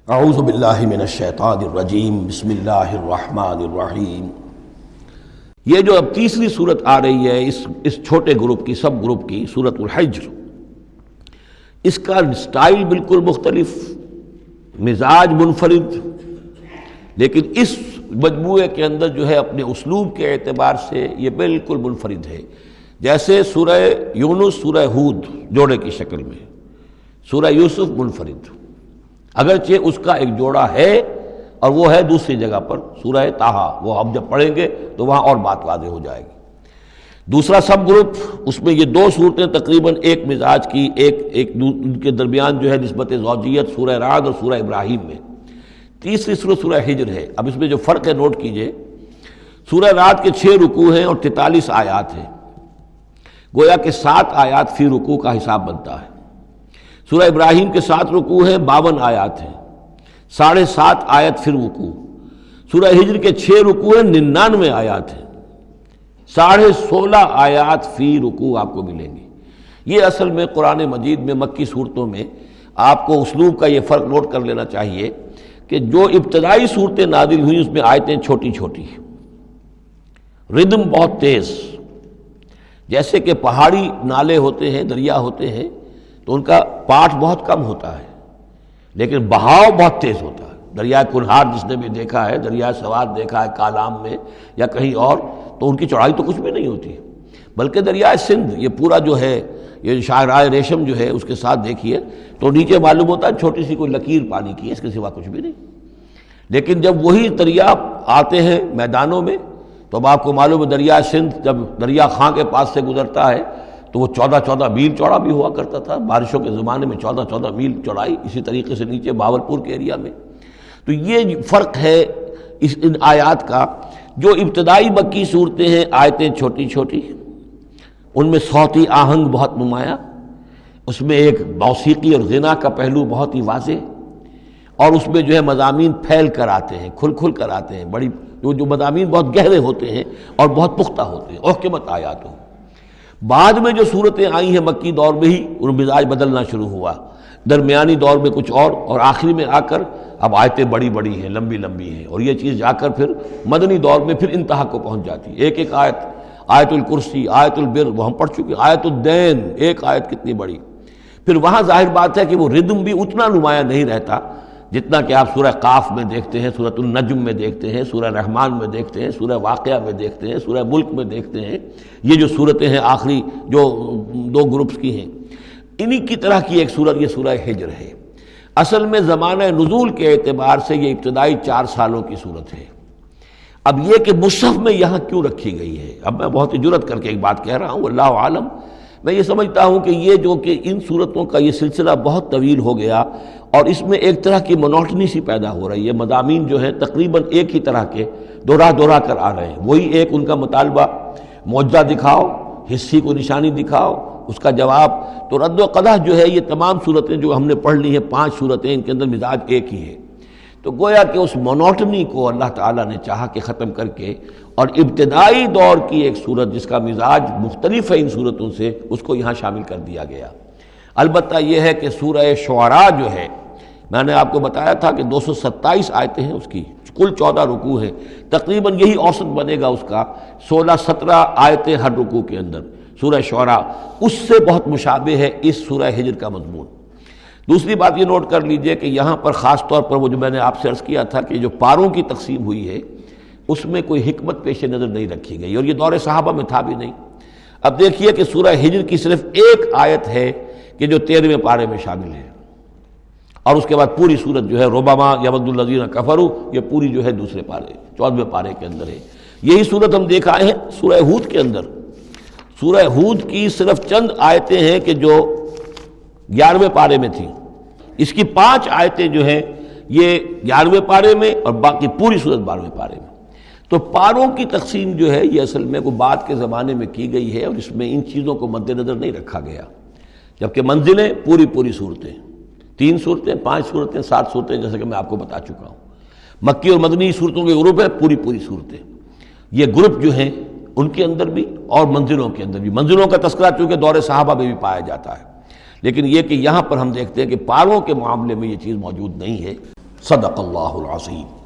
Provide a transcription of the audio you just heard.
اعوذ باللہ من الشیطان الرجیم بسم اللہ الرحمن الرحیم۔ یہ جو اب تیسری صورت آ رہی ہے اس چھوٹے گروپ کی، سب گروپ کی، سورۃ الحجر، اس کا سٹائل بالکل مختلف، مزاج منفرد، لیکن اس مجموعے کے اندر جو ہے اپنے اسلوب کے اعتبار سے یہ بالکل منفرد ہے۔ جیسے سورہ یونس سورہ ہود جوڑے کی شکل میں، سورہ یوسف منفرد، اگرچہ اس کا ایک جوڑا ہے اور وہ ہے دوسری جگہ پر سورہ طٰہٰ، وہ ہم جب پڑھیں گے تو وہاں اور بات واضح ہو جائے گی۔ دوسرا سب گروپ، اس میں یہ دو صورتیں تقریباً ایک مزاج کی، ایک ان کے درمیان جو ہے نسبت زوجیت سورہ رعد اور سورہ ابراہیم میں۔ تیسری صورت سورہ ہجر ہے۔ اب اس میں جو فرق ہے نوٹ کیجئے، سورہ رعد کے 6 رکوع ہیں اور 43 آیات ہیں، گویا کہ 7 آیات فی رکوع کا حساب بنتا ہے۔ سورہ ابراہیم کے 7 رکوع ہیں، 52 آیات ہیں، 7.5 آیت فی رکوع۔ سورہ ہجر کے 6 رکوع ہیں، 99 آیات ہیں، 16.5 آیات فی رکوع آپ کو ملیں گی۔ یہ اصل میں قرآن مجید میں مکی صورتوں میں آپ کو اسلوب کا یہ فرق نوٹ کر لینا چاہیے کہ جو ابتدائی صورتیں نازل ہوئیں اس میں آیتیں چھوٹی چھوٹی، ردم بہت تیز، جیسے کہ پہاڑی نالے ہوتے ہیں، دریا ہوتے ہیں تو ان کا پاٹ بہت کم ہوتا ہے لیکن بہاؤ بہت تیز ہوتا ہے۔ دریائے کنہار جس نے بھی دیکھا ہے، دریائے سوات دیکھا ہے کالام میں یا کہیں اور، تو ان کی چوڑائی تو کچھ بھی نہیں ہوتی، بلکہ دریائے سندھ یہ پورا جو ہے، یہ شاہراہ ریشم جو ہے اس کے ساتھ دیکھیے تو نیچے معلوم ہوتا ہے چھوٹی سی کوئی لکیر پانی کی ہے، اس کے سوا کچھ بھی نہیں۔ لیکن جب وہی دریا آتے ہیں میدانوں میں تو اب آپ کو معلوم ہے دریائے سندھ جب دریا خاں کے پاس سے گزرتا ہے تو وہ 14 میل چوڑا بھی ہوا کرتا تھا، بارشوں کے زمانے میں 14 میل چوڑائی، اسی طریقے سے نیچے باولپور کے ایریا میں۔ تو یہ فرق ہے ان آیات کا۔ جو ابتدائی مکی صورتیں ہیں آیتیں چھوٹی چھوٹی، ان میں صوتی آہنگ بہت نمایاں، اس میں ایک موسیقی اور غنا کا پہلو بہت ہی واضح، اور اس میں جو ہے مضامین پھیل کر آتے ہیں، کھل کھل کر آتے ہیں، بڑی جو مضامین بہت گہرے ہوتے ہیں اور بہت پختہ ہوتے ہیں، احکمت آیات ہوں۔ بعد میں جو صورتیں آئی ہیں مکی دور میں ہی ان مزاج بدلنا شروع ہوا، درمیانی دور میں کچھ اور آخری میں آ کر اب آیتیں بڑی بڑی ہیں، لمبی لمبی ہیں، اور یہ چیز جا کر پھر مدنی دور میں پھر انتہا کو پہنچ جاتی ہے۔ ایک آیت، آیت الکرسی، آیت البر وہ ہم پڑھ چکے، آیت الدین، ایک آیت کتنی بڑی۔ پھر وہاں ظاہر بات ہے کہ وہ ردم بھی اتنا نمایاں نہیں رہتا جتنا کہ آپ سورہ قاف میں دیکھتے ہیں، سورۃ النجم میں دیکھتے ہیں، سورہ رحمان میں دیکھتے ہیں، سورہ واقعہ میں دیکھتے ہیں، سورہ ملک میں دیکھتے ہیں۔ یہ جو صورتیں ہیں آخری جو 2 گروپس کی ہیں، انہی کی طرح کی ایک صورت یہ سورہ ہجر ہے۔ اصل میں زمانہ نزول کے اعتبار سے یہ ابتدائی 4 سالوں کی صورت ہے۔ اب یہ کہ مصحف میں یہاں کیوں رکھی گئی ہے، اب میں بہت ہی جرأت کر کے ایک بات کہہ رہا ہوں، اللہ عالم، میں یہ سمجھتا ہوں کہ یہ جو کہ ان صورتوں کا یہ سلسلہ بہت طویل ہو گیا اور اس میں ایک طرح کی منوٹنی سی پیدا ہو رہی ہے، مضامین جو ہیں تقریباً ایک ہی طرح کے دہرا کر آ رہے ہیں، وہی ایک ان کا مطالبہ، معجزہ دکھاؤ، حصی کو نشانی دکھاؤ، اس کا جواب۔ تو رد و قدح جو ہے یہ تمام صورتیں جو ہم نے پڑھ لی ہیں 5 صورتیں، ان کے اندر مزاج ایک ہی ہے۔ تو گویا کہ اس مونوٹنی کو اللہ تعالیٰ نے چاہا کہ ختم کر کے، اور ابتدائی دور کی ایک صورت جس کا مزاج مختلف ہے ان صورتوں سے، اس کو یہاں شامل کر دیا گیا۔ البتہ یہ ہے کہ سورہ شعراء جو ہے، میں نے آپ کو بتایا تھا کہ 227 آیتیں ہیں اس کی، کل 14 رکوع ہیں، تقریباً یہی اوسط بنے گا اس کا، 16-17 آیتیں ہر رکوع کے اندر۔ سورہ شعراء اس سے بہت مشابہ ہے اس سورہ ہجر کا مضمون۔ دوسری بات یہ نوٹ کر لیجئے کہ یہاں پر خاص طور پر وہ جو میں نے آپ سے عرض کیا تھا کہ جو پاروں کی تقسیم ہوئی ہے اس میں کوئی حکمت پیش نظر نہیں رکھی گئی، اور یہ دور صحابہ میں تھا بھی نہیں۔ اب دیکھیے کہ سورہ ہجر کی صرف ایک آیت ہے کہ جو 13ویں پارے میں شامل ہے، اور اس کے بعد پوری سورت جو ہے ربما یود الذین کفروا، یہ پوری جو ہے دوسرے پارے 14ویں پارے کے اندر ہے۔ یہی سورت ہم دیکھ آئے ہیں سورہ ہود کے اندر۔ سورہ ہود کی صرف چند آیتیں ہیں کہ جو 11ویں پارے میں تھیں، اس کی 5 آیتیں جو ہیں یہ 11ویں پارے میں اور باقی پوری سورت 12ویں پارے میں۔ تو پاروں کی تقسیم جو ہے یہ اصل میں کوئی بعد کے زمانے میں کی گئی ہے، اور اس میں ان چیزوں کو مد نظر نہیں رکھا گیا، جبکہ منزلیں پوری صورتیں، 3 صورتیں، 5 صورتیں، 7 صورتیں، جیسے کہ میں آپ کو بتا چکا ہوں۔ مکی اور مدنی صورتوں کے گروپ ہیں، پوری صورتیں۔ یہ گروپ جو ہیں ان کے اندر بھی اور منزلوں کے اندر بھی، منزلوں کا تذکرہ چونکہ دور صحابہ میں بھی پایا جاتا ہے، لیکن یہ کہ یہاں پر ہم دیکھتے ہیں کہ پاروں کے معاملے میں یہ چیز موجود نہیں ہے۔ صدق اللہ العظیم۔